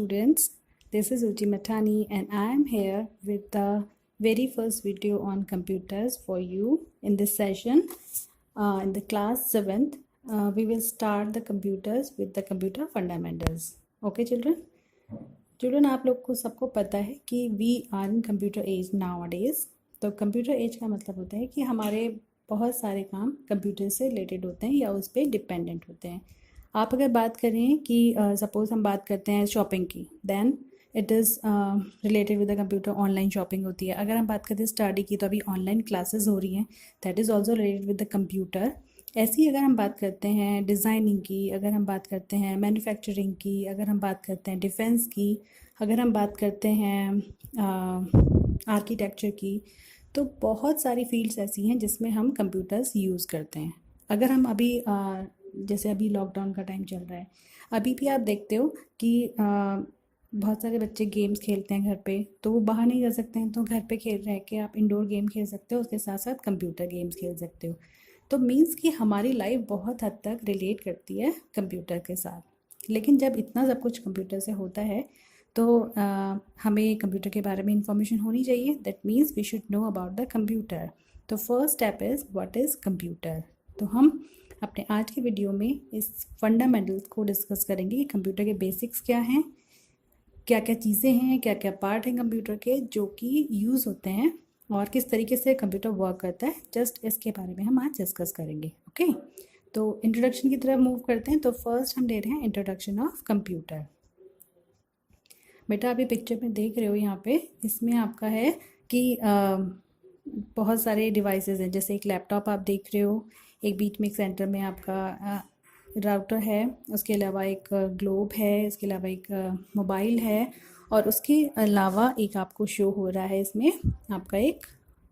students, this is Uji Mathani and I am here with the very first video on computers for you in this session. In the class 7th, we will start the computers with the computer fundamentals. Okay children? Children, आप लोग को सबको पता है कि we are in computer age nowadays. तो computer age का मतलब होता है कि हमारे बहुत सारे काम कंप्यूटर से रिलेटेड होते हैं या उस पर डिपेंडेंट होते हैं. आप अगर बात करें कि सपोज़ हम बात करते हैं शॉपिंग की, then it is related with the computer. Online shopping होती है. अगर हम बात करते हैं स्टडी की, तो अभी ऑनलाइन क्लासेस हो रही हैं, that is also related with the computer. ऐसी अगर हम बात करते हैं डिज़ाइनिंग की, अगर हम बात करते हैं मैन्युफैक्चरिंग की, अगर हम बात करते हैं डिफेंस की, अगर हम बात करते हैं आर्किटेक्चर की, तो बहुत सारी फील्ड्स ऐसी हैं जिसमें हम कंप्यूटर्स यूज़ करते हैं. अगर हम अभी जैसे अभी लॉकडाउन का टाइम चल रहा है, अभी भी आप देखते हो कि बहुत सारे बच्चे गेम्स खेलते हैं घर पे, तो वो बाहर नहीं जा सकते हैं, तो घर पे खेल रहे के आप इंडोर गेम खेल सकते हो, उसके साथ साथ कंप्यूटर गेम्स खेल सकते हो. तो मीन्स कि हमारी लाइफ बहुत हद तक रिलेट करती है कंप्यूटर के साथ. लेकिन जब इतना सब कुछ कंप्यूटर से होता है तो हमें कंप्यूटर के बारे में इंफॉर्मेशन होनी चाहिए. That means we should know about the computer. तो first step is what is computer. तो हम अपने आज के वीडियो में इस फंडामेंटल्स को डिस्कस करेंगे कि कंप्यूटर के बेसिक्स क्या हैं, क्या क्या चीज़ें हैं, क्या क्या पार्ट हैं कंप्यूटर के जो कि यूज़ होते हैं, और किस तरीके से कंप्यूटर वर्क करता है. जस्ट इसके बारे में हम आज डिस्कस करेंगे. ओके, तो इंट्रोडक्शन की तरफ मूव करते हैं. तो फर्स्ट हम ले रहे हैं इंट्रोडक्शन ऑफ कंप्यूटर. बेटा अभी पिक्चर में देख रहे हो यहाँ पे, इसमें आपका है कि बहुत सारे डिवाइसेस हैं. जैसे एक लैपटॉप आप देख रहे हो, एक बीच में एक सेंटर में आपका राउटर है, उसके अलावा एक ग्लोब है, इसके अलावा एक मोबाइल है, और उसके अलावा एक आपको शो हो रहा है इसमें आपका एक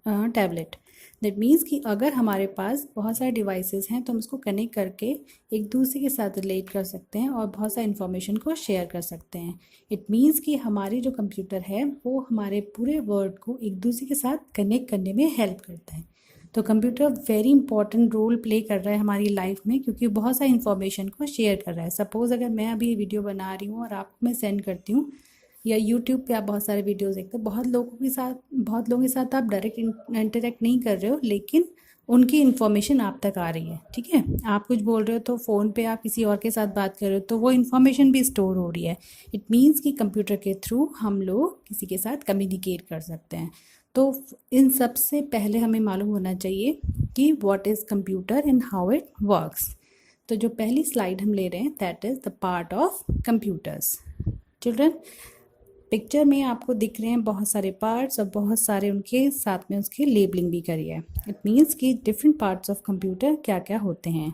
टैबलेट. दैट मीन्स कि अगर हमारे पास बहुत सारे डिवाइसेस हैं तो हम उसको कनेक्ट करके एक दूसरे के साथ रिलेट कर सकते हैं और बहुत सारी इन्फॉर्मेशन को शेयर कर सकते हैं. इट मीन्स कि हमारी जो कंप्यूटर है वो हमारे पूरे वर्ल्ड को एक दूसरे के साथ कनेक्ट करने में हेल्प करता है. तो computer very important role play कर रहा है हमारी लाइफ में, क्योंकि बहुत सारी इन्फॉर्मेशन को शेयर कर रहा है. सपोज़ अगर मैं अभी वीडियो बना रही हूँ और आपको मैं सेंड करती हूँ, या यूट्यूब पे आप बहुत सारे वीडियोस देखते हो, बहुत लोगों के साथ आप डायरेक्ट इंटरेक्ट नहीं कर रहे हो, लेकिन उनकी इन्फॉर्मेशन आप तक आ रही है. ठीक है, आप कुछ बोल रहे हो तो फ़ोन पे आप किसी और के साथ बात कर रहे हो, तो वो इन्फॉर्मेशन भी स्टोर हो रही है. इट मीन्स कि कंप्यूटर के थ्रू हम लोग किसी के साथ कम्युनिकेट कर सकते हैं. तो इन सब से पहले हमें मालूम होना चाहिए कि what is computer and how it works. तो जो पहली स्लाइड हम ले रहे हैं, that is the part of computers. Children, picture में आपको दिख रहे हैं बहुत सारे पार्ट्स और बहुत सारे उनके साथ में उसकी लेबलिंग भी करी है. इट मीन्स कि डिफरेंट पार्ट्स ऑफ कंप्यूटर क्या क्या होते हैं.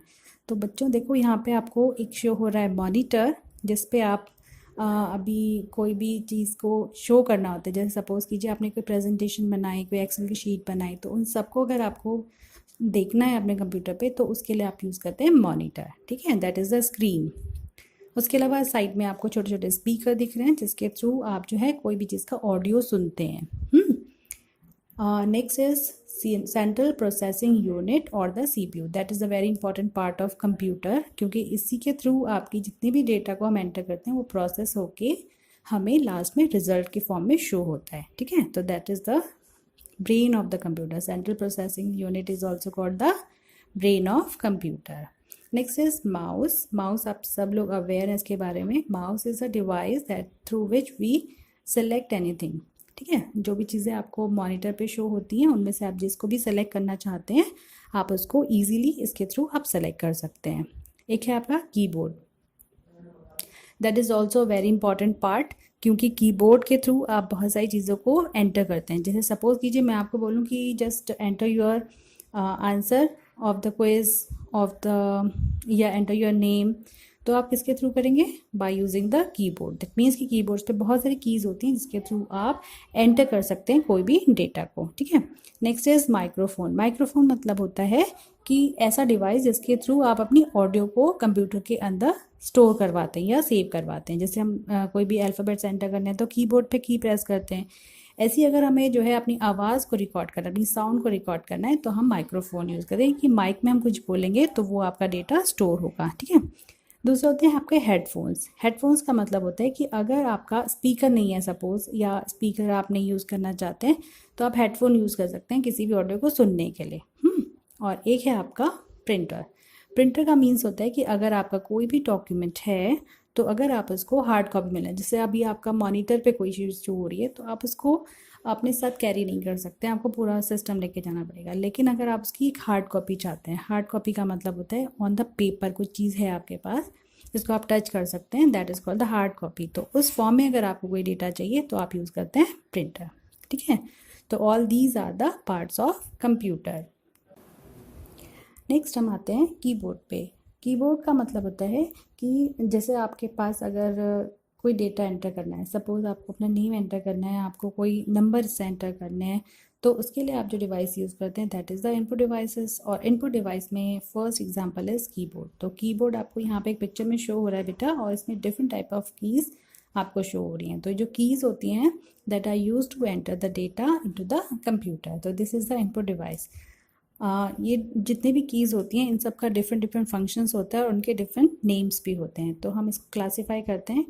तो बच्चों देखो, यहाँ पे आपको एक शो हो रहा है मॉनिटर, जिस पे आप अभी कोई भी चीज़ को शो करना होता है. जैसे सपोज़ कीजिए आपने कोई प्रेजेंटेशन बनाई, कोई एक्सेल की शीट बनाई, तो उन सबको अगर आपको देखना है अपने कंप्यूटर पे, तो उसके लिए आप यूज़ करते हैं मॉनिटर. ठीक है, दैट इज़ द स्क्रीन. उसके अलावा साइड में आपको छोटे छोटे स्पीकर दिख रहे हैं जिसके थ्रू आप जो है कोई भी चीज़ का ऑडियो सुनते हैं. Next is central processing unit और the CPU. That is a very important part of computer, क्योंकि इसी के थ्रू आपकी जितनी भी डेटा को हम एंटर करते हैं वो प्रोसेस होके हमें लास्ट में रिजल्ट के फॉर्म में शो होता है. ठीक है, तो that is the brain of the computer. Central processing unit is also called the brain of computer. Next is mouse. Mouse आप सब लोग अवेयर हैं इसके बारे में. Mouse is a device that through which we select anything. ठीक है, जो भी चीज़ें आपको मॉनिटर पे शो होती हैं उनमें से आप जिसको भी सेलेक्ट करना चाहते हैं आप उसको ईजीली इसके थ्रू आप सेलेक्ट कर सकते हैं. एक है आपका keyboard. That is also very important part, क्योंकि कीबोर्ड के थ्रू आप बहुत सारी चीज़ों को एंटर करते हैं. जैसे सपोज़ कीजिए मैं आपको बोलूँ कि just enter your answer of the quiz of the, या एंटर योर नेम, तो आप किसके थ्रू करेंगे? By using the keyboard. That means कि कीबोर्ड पे बहुत सारी कीज़ होती हैं जिसके थ्रू आप एंटर कर सकते हैं कोई भी डेटा को. ठीक है, नेक्स्ट इज माइक्रोफोन. माइक्रोफोन मतलब होता है कि ऐसा डिवाइस जिसके थ्रू आप अपनी ऑडियो को कंप्यूटर के अंदर स्टोर करवाते हैं या सेव करवाते हैं. जैसे हम कोई भी अल्फ़ाबेट्स एंटर करने हैं तो कीबोर्ड पे की प्रेस करते हैं. ऐसी अगर हमें जो है अपनी आवाज़ को रिकॉर्ड करना, अपनी साउंड को रिकॉर्ड करना है, तो हम माइक्रोफोन यूज़ करें कि माइक में हम कुछ बोलेंगे तो वो आपका डेटा स्टोर होगा. ठीक है, दूसरे होते हैं आपके हेडफोन्स। हेडफोन्स का मतलब होता है कि अगर आपका स्पीकर नहीं है सपोज़, या स्पीकर आप नहीं यूज़ करना चाहते हैं, तो आप हेडफोन यूज़ कर सकते हैं किसी भी ऑडियो को सुनने के लिए। और एक है आपका प्रिंटर। प्रिंटर का मीन्स होता है कि अगर आपका कोई भी डॉक्यूमेंट है, तो अगर आप उसको हार्ड कॉपी में लें, जैसे अभी आपका मॉनिटर पे कोई चीज़ शो हो रही है, तो आप उसको अपने साथ कैरी नहीं कर सकते, आपको पूरा सिस्टम लेके जाना पड़ेगा। लेकिन अगर आप उसकी एक हार्ड कॉपी चाहते हैं, हार्ड कॉपी का मतलब होता है ऑन द पेपर कुछ चीज़ है आपके पास जिसको आप टच कर सकते हैं, that is called the hard copy. तो उस फॉर्म में अगर आपको कोई डेटा चाहिए तो आप यूज़ करते हैं प्रिंटर। ठीक है, तो all these are the parts of computer. Next हम आते हैं कीबोर्ड पे। कीबोर्ड का मतलब होता है कि जैसे आपके पास अगर कोई डेटा एंटर करना है, सपोज़ आपको अपना नेम एंटर करना है, आपको कोई नंबर एंटर करने हैं, तो उसके लिए आप जो डिवाइस यूज़ करते हैं that is the input devices. और इनपुट डिवाइस में फर्स्ट एग्जांपल इज़ कीबोर्ड। तो कीबोर्ड आपको यहाँ पे एक पिक्चर में शो हो रहा है बेटा, और इसमें डिफरेंट टाइप ऑफ कीज़ आपको शो हो रही हैं। तो जो कीज़ होती हैं that are use to enter the data into the computer, तो this is the input device. ये जितने भी कीज़ होती हैं इन सब का डिफरेंट डिफरेंट फंक्शंस होता है और उनके डिफरेंट नेम्स भी होते हैं। तो हम इसको क्लासीफाई करते हैं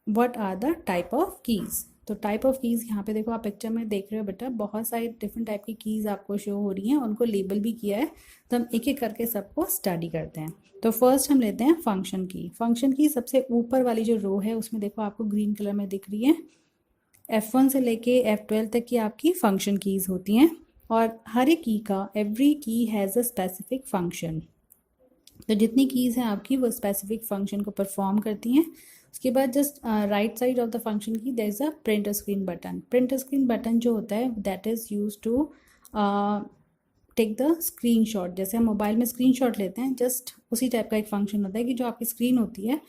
what are the type of keys. तो टाइप ऑफ कीज़ यहाँ पे देखो, आप पिक्चर में देख रहे हो बेटा, बहुत सारी डिफरेंट टाइप की कीज़ आपको शो हो रही हैं, उनको लेबल भी किया है। तो हम एक एक करके सबको स्टडी करते हैं। तो फर्स्ट हम लेते हैं फंक्शन की। फंक्शन की सबसे ऊपर वाली जो रो है उसमें देखो आपको ग्रीन कलर में दिख रही है, F1 से लेके F12 तक की आपकी फंक्शन कीज़ होती हैं, और हर एक की का एवरी की हैज़ अ स्पेसिफिक फंक्शन। तो जितनी कीज़ हैं आपकी वो स्पेसिफिक फंक्शन को परफॉर्म करती हैं। उसके बाद just right side of the function key there is a print screen button. Print screen button जो होता है that is use to take the screenshot. जैसे हम मोबाइल में स्क्रीनशॉट लेते हैं, जस्ट उसी टाइप का एक फंक्शन होता है कि जो आपकी स्क्रीन होती है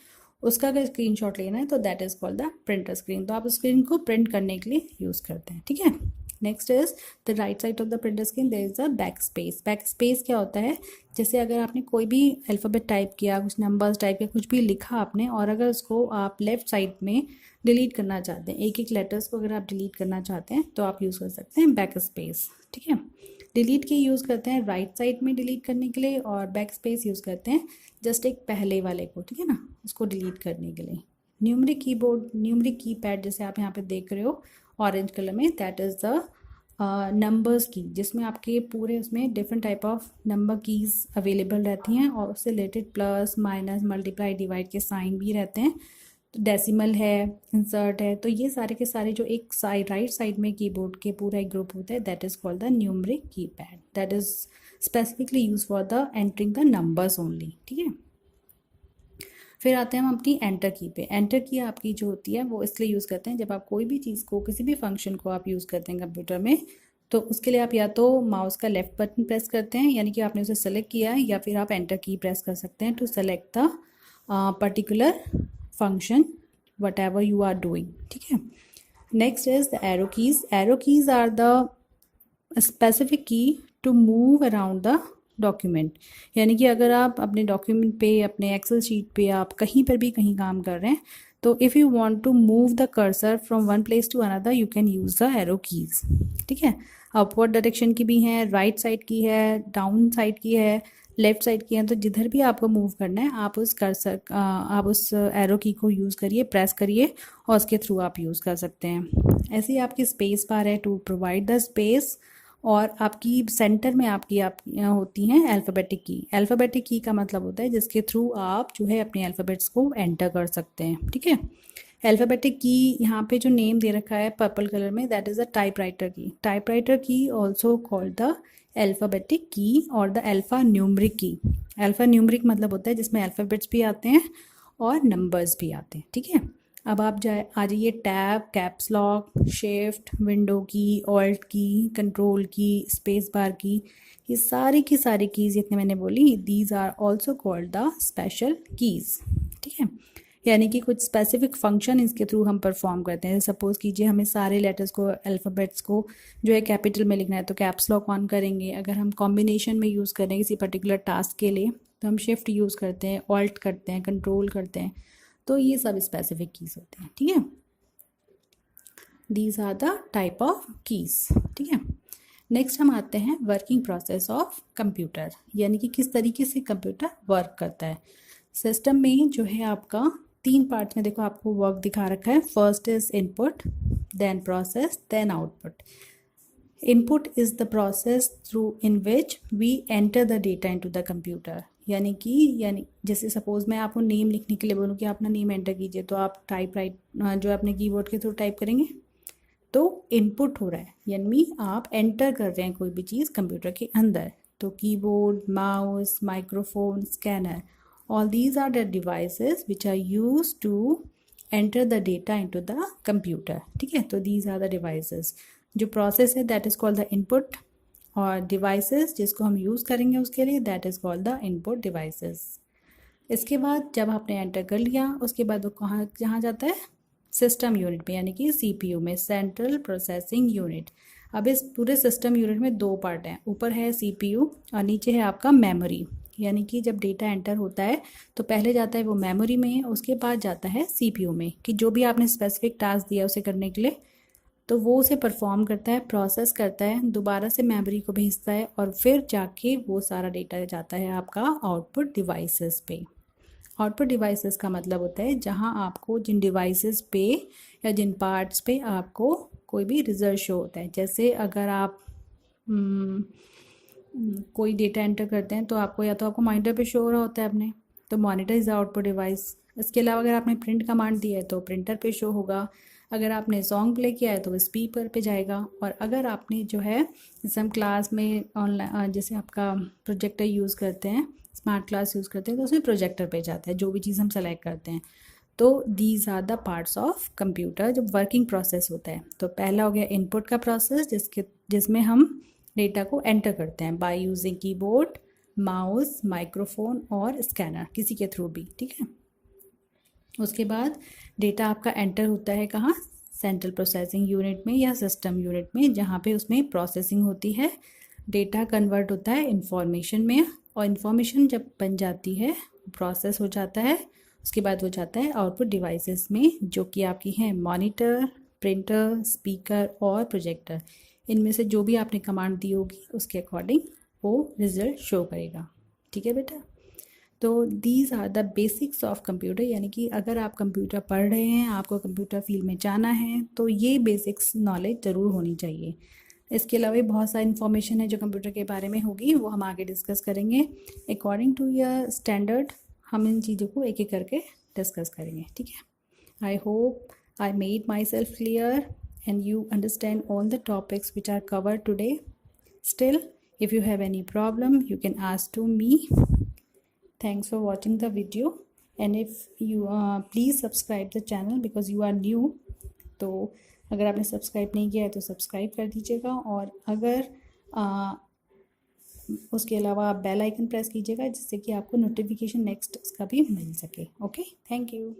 उसका अगर स्क्रीनशॉट लेना है तो that is called the printer screen. तो आप स्क्रीन को प्रिंट करने के लिए यूज़ करते हैं। ठीक है, next is the right side of the printer screen there is a back space. Back space क्या होता है, जैसे अगर आपने कोई भी अल्फ़ाबेट टाइप किया, कुछ नंबर्स टाइप किया, कुछ भी लिखा आपने, और अगर उसको आप लेफ़्ट साइड में डिलीट करना चाहते हैं, एक एक लेटर्स को अगर आप डिलीट करना चाहते हैं तो आप यूज़ कर सकते हैं बैक स्पेस। ठीक है, डिलीट की यूज़ करते हैं राइट साइड में डिलीट करने के लिए, और बैक स्पेस यूज़ करते हैं जस्ट एक पहले वाले को, ठीक है ना, उसको डिलीट करने के लिए। न्यूमरिक कीबोर्ड, न्यूमरिक कीपैड जैसे आप यहाँ पे देख रहे हो ऑरेंज कलर में, दैट इज़ द नंबर्स की, जिसमें आपके पूरे उसमें different type of number keys available रहती हैं, और उससे related plus minus multiply divide के साइन भी रहते हैं। तो डेसिमल है, इंसर्ट है, तो ये सारे के सारे जो एक साइड राइट साइड में कीबोर्ड के पूरा एक ग्रुप होता है that is called the numeric keypad, that is specifically use for the entering the numbers only. ठीक है, फिर आते हैं हम अपनी एंटर की पे। एंटर की आपकी जो होती है वो इसलिए यूज़ करते हैं जब आप कोई भी चीज़ को, किसी भी फंक्शन को आप यूज़ करते हैं कंप्यूटर में, तो उसके लिए आप या तो माउस का लेफ्ट बटन प्रेस करते हैं, यानी कि आपने उसे सेलेक्ट किया है, या फिर आप एंटर की प्रेस कर सकते हैं to select the particular function whatever you are doing. ठीक है, next is the arrow keys. Arrow keys are the specific key to move around the document, यानी कि अगर आप अपने डॉक्यूमेंट पे, अपने एक्सेल शीट पे, आप कहीं पर भी कहीं काम कर रहे हैं, तो if you want to move the cursor from one place to another you can use the arrow keys. ठीक है, अपवर्ड डायरेक्शन की भी है, राइट साइड की है, डाउन साइड की है, लेफ्ट साइड की है, तो जिधर भी आपको मूव करना है आप उस कर्सर आप उस एरो की को यूज़ करिए, प्रेस करिए, और उसके थ्रू आप यूज़ कर सकते हैं। ऐसे ही आपकी स्पेस बार है टू प्रोवाइड द स्पेस, और आपकी सेंटर में आपकी होती हैं अल्फ़ाबेटिक की। अल्फ़ाबेटिक की का मतलब होता है जिसके थ्रू आप जो है अपने अल्फ़ाबेट्स को एंटर कर सकते हैं। ठीक है, अल्फ़ाबेटिक की यहाँ पे जो नेम दे रखा है पर्पल कलर में दैट इज़ अ टाइपराइटर की। टाइपराइटर की ऑल्सो कॉल्ड द अल्फ़ाबेटिक की और द अल्फ़ा न्यूमरिक की। अल्फ़ा न्यूमरिक मतलब होता है जिसमें अल्फ़ाबेट्स भी आते हैं और नंबर्स भी आते हैं। ठीक है, अब आप आ जाइए tab, caps lock, shift, window key, alt key, control key, space bar key, ये सारी की सारी कीज़ जितने मैंने बोली these are also called the special keys. ठीक है, यानी कि कुछ स्पेसिफिक फंक्शन इसके थ्रू हम परफॉर्म करते हैं। सपोज़ कीजिए हमें सारे लेटर्स को, अल्फ़ाबेट्स को जो है कैपिटल में लिखना है तो कैप्स लॉक ऑन करेंगे। अगर हम कॉम्बिनेशन में यूज़ करें किसी पर्टिकुलर टास्क के लिए तो हम शिफ्ट यूज़ करते हैं, ऑल्ट करते हैं, कंट्रोल करते हैं। तो ये सब स्पेसिफिक कीज़ होते हैं। ठीक है, these are the type of keys. ठीक है, नेक्स्ट हम आते हैं वर्किंग प्रोसेस ऑफ कंप्यूटर, यानी कि किस तरीके से कंप्यूटर वर्क करता है। सिस्टम में जो है आपका 3 पार्ट्स में देखो आपको वर्क दिखा रखा है। First is input, then process, then output. Input is the process through in which we enter the data into the computer. यानी जैसे सपोज मैं आपको नेम लिखने के लिए बोलूँ कि अपना नेम एंटर कीजिए, तो आप जो अपने कीबोर्ड के थ्रू टाइप करेंगे, तो इनपुट हो रहा है, यानी आप एंटर कर रहे हैं कोई भी चीज़ कंप्यूटर के अंदर। तो keyboard, mouse, microphone, scanner, all these are the devices which are used to enter the data into the computer। ठीक है, तो these are the devices। जो process है that is called the input, और devices जिसको हम यूज़ करेंगे उसके लिए that is called the input devices। इसके बाद जब आपने एंटर कर लिया, उसके बाद वो जहाँ जाता है, सिस्टम यूनिट में, यानी कि CPU में, सेंट्रल प्रोसेसिंग यूनिट। अब इस पूरे सिस्टम यूनिट में 2 पार्ट हैं, ऊपर है CPU और नीचे है आपका मेमोरी। यानी कि जब डेटा एंटर होता है तो पहले जाता है वो मेमोरी में, उसके बाद जाता है CPU में, कि जो भी आपने स्पेसिफिक टास्क दिया उसे करने के लिए, तो वो उसे परफॉर्म करता है, प्रोसेस करता है, दोबारा से मेमोरी को भेजता है, और फिर जाके वो सारा डेटा जाता है आपका आउटपुट डिवाइसेस पे। आउटपुट डिवाइसेस का मतलब होता है जहां आपको जिन डिवाइसेस पे या जिन पार्ट्स पे आपको कोई भी रिजल्ट शो होता है। जैसे अगर आप कोई डेटा एंटर करते हैं तो आपको या तो आपको मॉनिटर पे शो हो रहा होता है अपने, तो मॉनिटर इज़ आउटपुट डिवाइस। इसके अलावा अगर आपने प्रिंट कमांड दिया है तो प्रिंटर पे शो होगा। अगर आपने सॉन्ग प्ले किया है तो वो स्पीकर पे जाएगा। और अगर आपने जो है, जैसे हम क्लास में ऑनलाइन जैसे आपका प्रोजेक्टर यूज़ करते हैं, स्मार्ट क्लास यूज़ करते हैं, तो उसमें प्रोजेक्टर पे जाता है जो भी चीज़ हम सेलेक्ट करते हैं। तो these are the parts of computer जो वर्किंग प्रोसेस होता है। तो पहला हो गया इनपुट का प्रोसेस, जिसमें हम डेटा को एंटर करते हैं by using keyboard, mouse, microphone और स्कैनर, किसी के थ्रू भी। ठीक है, उसके बाद डेटा आपका एंटर होता है कहाँ, सेंट्रल प्रोसेसिंग यूनिट में या सिस्टम यूनिट में, जहाँ पे उसमें प्रोसेसिंग होती है। डेटा कन्वर्ट होता है इंफॉर्मेशन में, और इंफॉर्मेशन जब बन जाती है, प्रोसेस हो जाता है, उसके बाद वो जाता है आउटपुट डिवाइसेस में, जो कि आपकी हैं मॉनिटर, प्रिंटर, स्पीकर और प्रोजेक्टर। इनमें से जो भी आपने कमांड दी होगी उसके अकॉर्डिंग वो रिजल्ट शो करेगा। ठीक है बेटा, तो these are the basics of computer. यानी कि अगर आप कंप्यूटर पढ़ रहे हैं, आपको कंप्यूटर फील्ड में जाना है, तो ये बेसिक्स नॉलेज ज़रूर होनी चाहिए। इसके अलावा बहुत सारी इन्फॉर्मेशन है जो कंप्यूटर के बारे में होगी, वो हम आगे डिस्कस करेंगे। अकॉर्डिंग टू योर स्टैंडर्ड हम इन चीज़ों को एक एक करके डिस्कस करेंगे। ठीक है, I hope I made my self clear and you understand all the topics which are covered today. Still, if you have any problem, you can ask to me. Thanks for watching the video, and if you please subscribe the channel because you are new. तो अगर आपने subscribe नहीं किया है तो subscribe कर दीजिएगा, और अगर उसके अलावा आप बेल आइकन प्रेस कीजिएगा जिससे कि आपको नोटिफिकेशन नेक्स्ट उसका भी मिल सके। Okay, thank you.